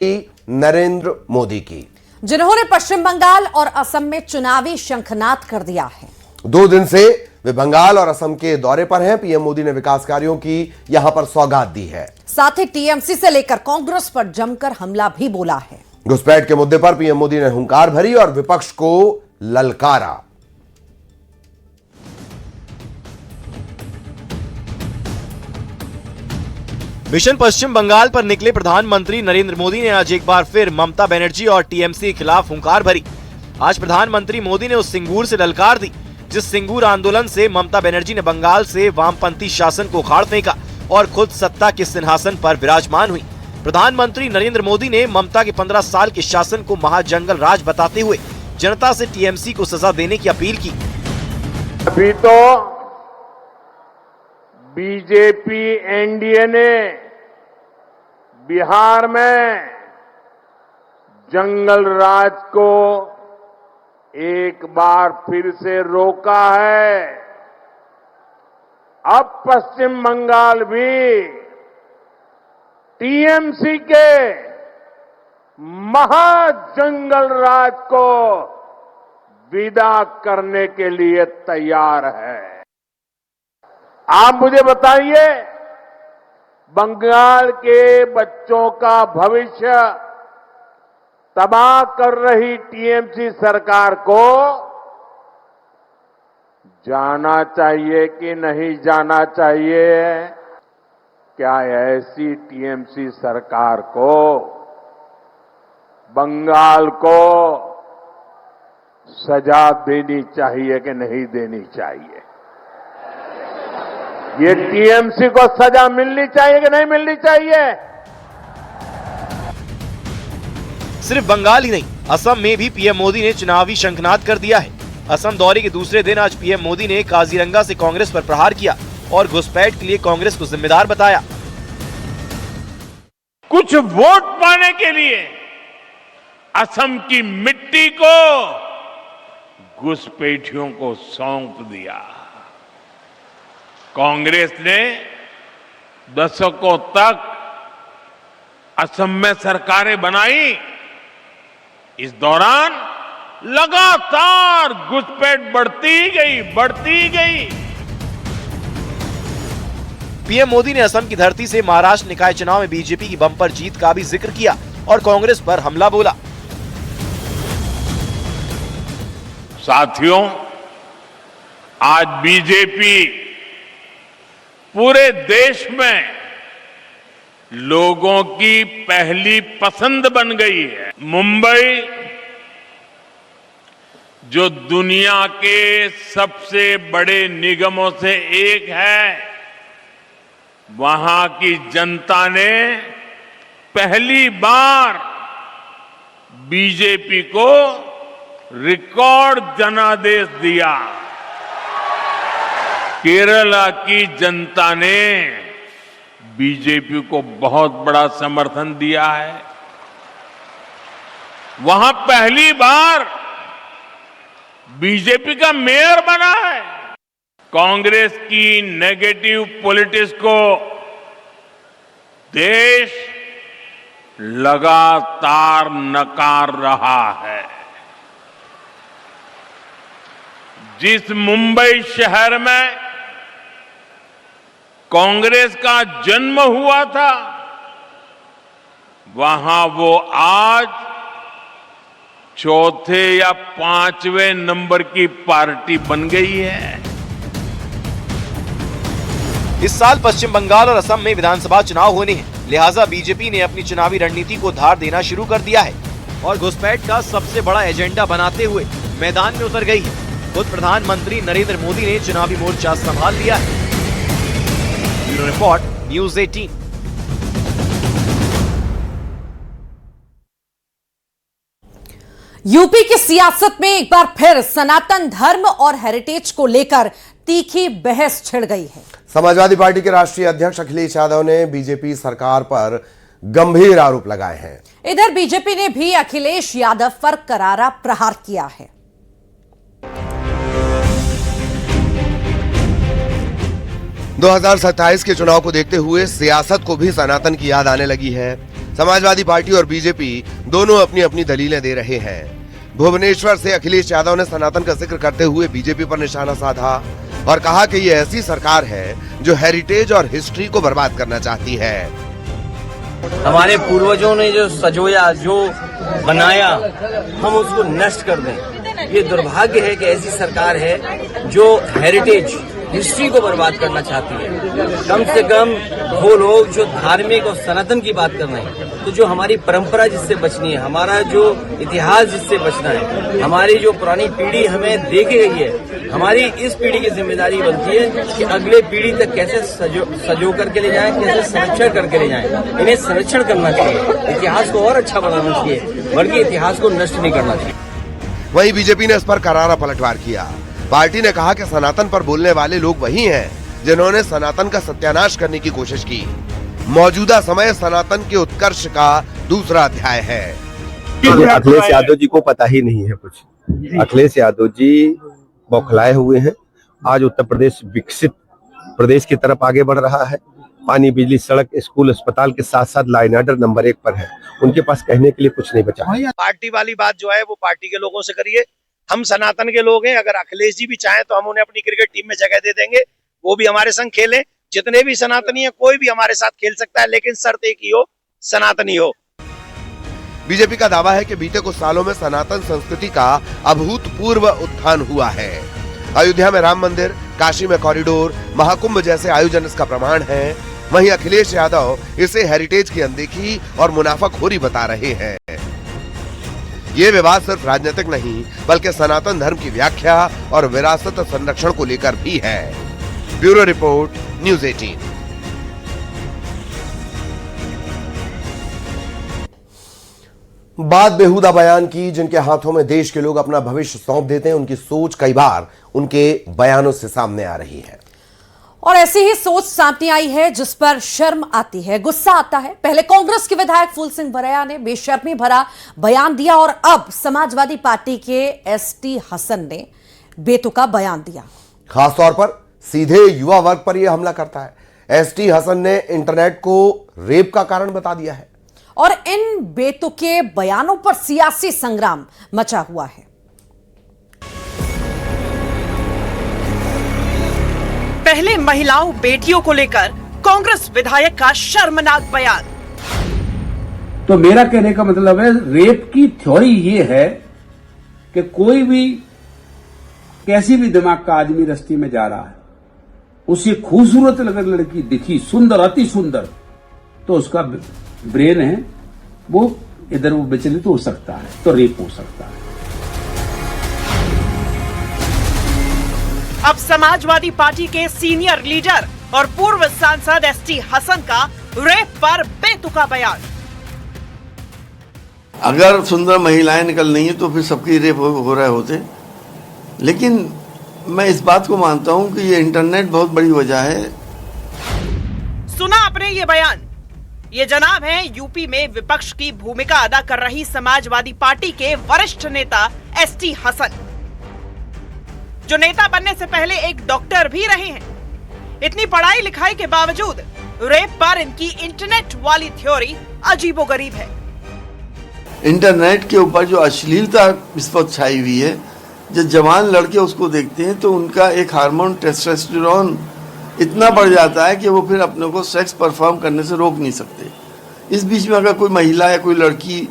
नरेंद्र मोदी की, जिन्होंने पश्चिम बंगाल और असम में चुनावी शंखनाद कर दिया है। 2 दिन से वे बंगाल और असम के दौरे पर हैं। पीएम मोदी ने विकास कार्यों की यहां पर सौगात दी है। साथ ही टीएमसी से लेकर कांग्रेस पर जमकर हमला भी बोला है। घुसपैठ के मुद्दे पर पीएम मोदी ने हुंकार भरी और विपक्ष को ललकारा। मिशन पश्चिम बंगाल पर निकले प्रधानमंत्री नरेंद्र मोदी ने आज एक बार फिर ममता बनर्जी और टीएमसी के खिलाफ हुंकार भरी। आज प्रधानमंत्री मोदी ने उस सिंगूर से ललकार दी जिस सिंगूर आंदोलन से ममता बनर्जी ने बंगाल से वामपंथी शासन को उखाड़ फेंका और खुद सत्ता के सिंहासन पर विराजमान हुई। प्रधानमंत्री नरेंद्र मोदी ने ममता के 15 साल के शासन को महाजंगल राज बताते हुए जनता से टीएमसी को सजा देने की अपील की। अभी तो बीजेपी एनडीए ने बिहार में जंगल राज को एक बार फिर से रोका है। अब पश्चिम बंगाल भी टीएमसी के महाजंगल राज को विदा करने के लिए तैयार है। आप मुझे बताइए, बंगाल के बच्चों का भविष्य तबाह कर रही टीएमसी सरकार को जाना चाहिए कि नहीं जाना चाहिए? क्या ऐसी टीएमसी सरकार को, बंगाल को सजा देनी चाहिए कि नहीं देनी चाहिए? ये टीएमसी को सजा मिलनी चाहिए कि नहीं मिलनी चाहिए? सिर्फ बंगाल ही नहीं, असम में भी पीएम मोदी ने चुनावी शंखनाद कर दिया है। असम दौरे के दूसरे दिन आज पीएम मोदी ने काजीरंगा से कांग्रेस पर प्रहार किया और घुसपैठ के लिए कांग्रेस को जिम्मेदार बताया। कुछ वोट पाने के लिए असम की मिट्टी को घुसपैठियों को सौंप दिया। कांग्रेस ने दशकों तक असम में सरकारें बनाई। इस दौरान लगातार घुसपैठ बढ़ती गई। पीएम मोदी ने असम की धरती से महाराष्ट्र निकाय चुनाव में बीजेपी की बम्पर जीत का भी जिक्र किया और कांग्रेस पर हमला बोला। साथियों, आज बीजेपी पूरे देश में लोगों की पहली पसंद बन गई है। मुंबई, जो दुनिया के सबसे बड़े निगमों से एक है, वहां की जनता ने पहली बार बीजेपी को रिकॉर्ड जनादेश दिया। केरला की जनता ने बीजेपी को बहुत बड़ा समर्थन दिया है। वहां पहली बार बीजेपी का मेयर बना है। कांग्रेस की नेगेटिव पॉलिटिक्स को देश लगातार नकार रहा है। जिस मुंबई शहर में कांग्रेस का जन्म हुआ था, वहां वो आज चौथे या 5वें नंबर की पार्टी बन गई है। इस साल पश्चिम बंगाल और असम में विधानसभा चुनाव होने हैं, लिहाजा बीजेपी ने अपनी चुनावी रणनीति को धार देना शुरू कर दिया है और घुसपैठ का सबसे बड़ा एजेंडा बनाते हुए मैदान में उतर गई है। खुद प्रधानमंत्री नरेंद्र मोदी ने चुनावी मोर्चा संभाल लिया है। Bureau report, news 18। यूपी की सियासत में एक बार फिर सनातन धर्म और हेरिटेज को लेकर तीखी बहस छिड़ गई है। समाजवादी पार्टी के राष्ट्रीय अध्यक्ष अखिलेश यादव ने बीजेपी सरकार पर गंभीर आरोप लगाए हैं। इधर बीजेपी ने भी अखिलेश यादव पर करारा प्रहार किया है। 2027 के चुनाव को देखते हुए सियासत को भी सनातन की याद आने लगी है। समाजवादी पार्टी और बीजेपी दोनों अपनी अपनी दलीलें दे रहे हैं। भुवनेश्वर से अखिलेश यादव ने सनातन का जिक्र करते हुए बीजेपी पर निशाना साधा और कहा कि ये ऐसी सरकार है जो हेरिटेज और हिस्ट्री को बर्बाद करना चाहती है। हमारे पूर्वजों ने जो सजोया, जो बनाया, हम उसको नष्ट कर दें। ये दुर्भाग्य है कि ऐसी सरकार है जो हेरिटेज, हिस्ट्री को बर्बाद करना चाहती है। कम से कम वो लोग जो धार्मिक और सनातन की बात कर रहे हैं, तो जो हमारी परंपरा जिससे बचनी है, हमारा जो इतिहास जिससे बचना है, हमारी जो पुरानी पीढ़ी हमें दे के गई है, हमारी इस पीढ़ी की जिम्मेदारी बनती है कि अगले पीढ़ी तक कैसे सजो करके ले जाएं, कैसे संरक्षण करके ले जाएं। इन्हें संरक्षण करना चाहिए, इतिहास को और अच्छा बनाना चाहिए, बल्कि इतिहास को नष्ट नहीं करना चाहिए। वहीं बीजेपी ने इस पर करारा पलटवार किया। पार्टी ने कहा कि सनातन पर बोलने वाले लोग वही हैं जिन्होंने सनातन का सत्यानाश करने की कोशिश की। मौजूदा समय सनातन के उत्कर्ष का दूसरा अध्याय है। अखिलेश यादव जी को पता ही नहीं है कुछ। अखिलेश यादव जी बौखलाए हुए हैं। आज उत्तर प्रदेश विकसित प्रदेश की तरफ आगे बढ़ रहा है। पानी, बिजली, सड़क, स्कूल, अस्पताल के साथ साथ लॉ एंड ऑर्डर नंबर 1 पर है। उनके पास कहने के लिए कुछ नहीं बचा। पार्टी वाली बात जो है वो पार्टी के लोगों से करिए। हम सनातन के लोग हैं। अगर अखिलेश जी भी चाहें तो हम उन्हें अपनी क्रिकेट टीम में जगह दे देंगे, वो भी हमारे संग खेलें। जितने भी सनातनी है, कोई भी हमारे साथ खेल सकता है, लेकिन शर्त एक ही हो, सनातनी हो। बीजेपी का दावा है कि बीते कुछ सालों में सनातन संस्कृति का अभूतपूर्व उत्थान हुआ है। अयोध्या में राम मंदिर, काशी में कॉरिडोर, महाकुंभ जैसे आयोजन इसका प्रमाण है। वहीं अखिलेश यादव इसे हेरिटेज की अनदेखी और मुनाफाखोरी बता रहे हैं। ये विवाद सिर्फ राजनीतिक नहीं, बल्कि सनातन धर्म की व्याख्या और विरासत संरक्षण को लेकर भी है। Bureau report, news 18। बात बेहुदा बयान की, जिनके हाथों में देश के लोग अपना भविष्य सौंप देते हैं, उनकी सोच कई बार उनके बयानों से सामने आ रही है। और ऐसी ही सोच सामने आई है जिस पर शर्म आती है, गुस्सा आता है। पहले कांग्रेस के विधायक फूल सिंह बरैया ने बेशर्मी भरा बयान दिया और अब समाजवादी पार्टी के एसटी हसन ने बेतुका बयान दिया। खासतौर पर सीधे युवा वर्ग पर यह हमला करता है। एसटी हसन ने इंटरनेट को रेप का कारण बता दिया है और इन बेतुके बयानों पर सियासी संग्राम मचा हुआ है। पहले महिलाओं, बेटियों को लेकर कांग्रेस विधायक का शर्मनाक बयान। तो मेरा कहने का मतलब है, रेप की थ्योरी ये है कि कोई भी, कैसी भी दिमाग का आदमी रास्ते में जा रहा है, उसे खूबसूरत अगर लड़की दिखी, सुंदर, अति सुंदर, तो उसका ब्रेन है वो इधर वो विचलित हो सकता है, तो रेप हो सकता है। अब समाजवादी पार्टी के सीनियर लीडर और पूर्व सांसद एसटी हसन का रेप पर बेतुका बयान। अगर सुंदर महिलाएं निकल रही हैं तो फिर सबके रेप हो रहे होते, लेकिन मैं इस बात को मानता हूं कि ये इंटरनेट बहुत बड़ी वजह है। सुना आपने ये बयान? ये जनाब हैं यूपी में विपक्ष की भूमिका अदा कर रही समाजवादी पार्टी के वरिष्ठ नेता एसटी हसन, जो नेता बनने से पहले एक डॉक्टर भी रहे हैं। इतनी पढ़ाई लिखाई के बावजूद रेप पर इनकी इंटरनेट वाली थ्योरी अजीबोगरीब है। इंटरनेट के ऊपर जो अश्लीलता इस वक्त छाई हुई है, जब जवान लड़के उसको देखते हैं तो उनका एक हार्मोन टेस्टोस्टेरोन इतना बढ़ जाता है कि वो फिर अपने को सेक्स परफॉर्म करने से रोक नहीं सकते। इस बीच में अगर कोई महिला या कोई लड़की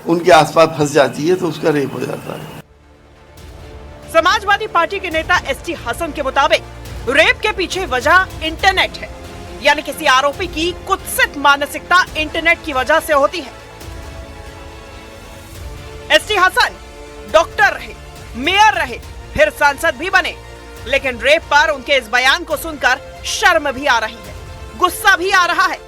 उनके आसपास फंस जाती है तो उसका रेप हो जाता है। समाजवादी पार्टी के नेता एसटी हसन के मुताबिक रेप के पीछे वजह इंटरनेट है, यानी किसी आरोपी की कुत्सित मानसिकता इंटरनेट की वजह से होती है। एसटी हसन डॉक्टर रहे, मेयर रहे, फिर सांसद भी बने, लेकिन रेप पर उनके इस बयान को सुनकर शर्म भी आ रही है, गुस्सा भी आ रहा है,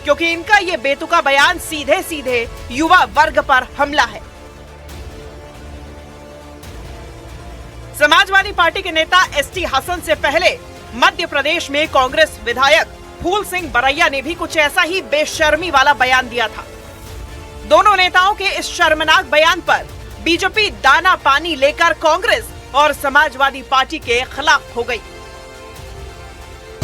क्योंकि इनका ये बेतुका बयान सीधे सीधे युवा वर्ग पर हमला है। समाजवादी पार्टी के नेता एसटी हसन से पहले मध्य प्रदेश में कांग्रेस विधायक फूल सिंह बरैया ने भी कुछ ऐसा ही बेशर्मी वाला बयान दिया था। दोनों नेताओं के इस शर्मनाक बयान पर बीजेपी दाना पानी लेकर कांग्रेस और समाजवादी पार्टी के खिलाफ हो गई।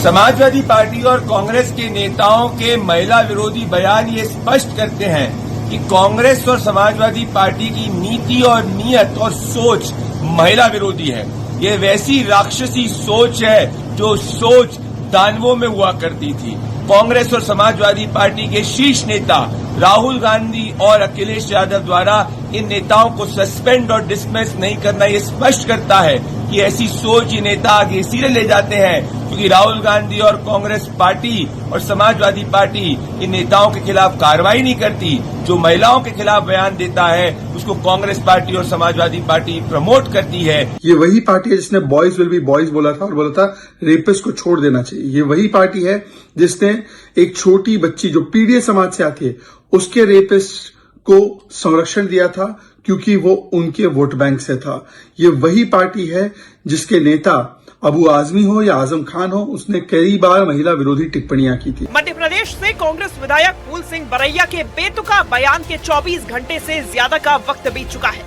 समाजवादी पार्टी और कांग्रेस के नेताओं के महिला विरोधी बयान ये स्पष्ट करते हैं कि कांग्रेस और समाजवादी पार्टी की नीति और नीयत और सोच महिला विरोधी है। ये वैसी राक्षसी सोच है जो सोच दानवों में हुआ करती थी। कांग्रेस और समाजवादी पार्टी के शीर्ष नेता राहुल गांधी और अखिलेश यादव द्वारा इन नेताओं को सस्पेंड और डिसमिस नहीं करना ये स्पष्ट करता है कि ऐसी सोच ये नेता आगे इसीलिए ले जाते हैं क्योंकि राहुल गांधी और कांग्रेस पार्टी और समाजवादी पार्टी इन नेताओं के खिलाफ कार्रवाई नहीं करती। जो महिलाओं के खिलाफ बयान देता है उसको कांग्रेस पार्टी और समाजवादी पार्टी प्रमोट करती है। ये वही पार्टी है जिसने बॉयज विल बी बॉयज बोला था और बोला था रेपिस्ट को छोड़ देना चाहिए। ये वही पार्टी है जिसने एक छोटी बच्ची जो पीड़ित समाज से आती है उसके रेपिस्ट को संरक्षण दिया था क्योंकि वो उनके वोट बैंक से था। ये वही पार्टी है जिसके नेता अबू आजमी हो या आजम खान हो, उसने कई बार महिला विरोधी टिप्पणियां की थी। मध्य प्रदेश से कांग्रेस विधायक फूल सिंह बरैया के बेतुका बयान के 24 घंटे से ज्यादा का वक्त बीत चुका है,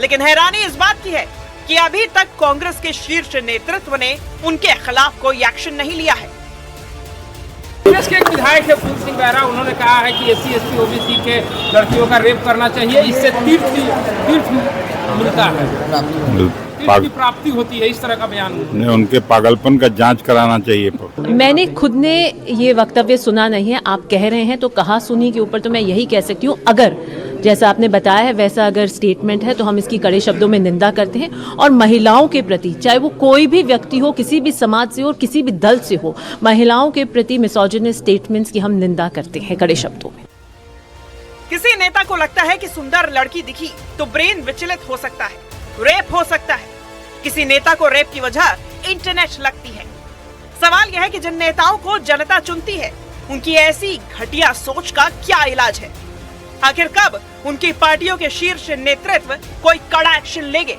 लेकिन हैरानी इस बात की है कि अभी तक कांग्रेस के शीर्ष नेतृत्व ने उनके खिलाफ कोई एक्शन नहीं लिया है। कांग्रेस के एक विधायक है फूल सिंह बरैया, उन्होंने कहा है कि SC ST OBC के लड़कियों का रेप करना चाहिए, इससे तीर्थ मिलता है, की प्राप्ति होती है। इस तरह का बयान उनके पागलपन का जांच कराना चाहिए। मैंने खुद ने ये वक्तव्य सुना नहीं है, आप कह रहे हैं तो कहा सुनी के ऊपर तो मैं यही कह सकती हूँ, अगर जैसा आपने बताया है वैसा अगर स्टेटमेंट है तो हम इसकी कड़े शब्दों में निंदा करते हैं और महिलाओं के प्रति, चाहे वो कोई भी व्यक्ति हो, किसी भी समाज से हो और किसी भी दल से हो, महिलाओं के प्रति मिसोजिनिस्ट स्टेटमेंट्स की हम निंदा करते हैं कड़े शब्दों में। किसी नेता को लगता है कि सुंदर लड़की दिखी तो ब्रेन विचलित हो सकता है, रेप हो सकता है। किसी नेता को रेप की वजह इंटरनेट लगती है। सवाल यह है कि जिन नेताओं को जनता चुनती है उनकी ऐसी घटिया सोच का क्या इलाज है? आखिर कब उनकी पार्टियों के शीर्ष नेतृत्व कोई कड़ा एक्शन लेंगे?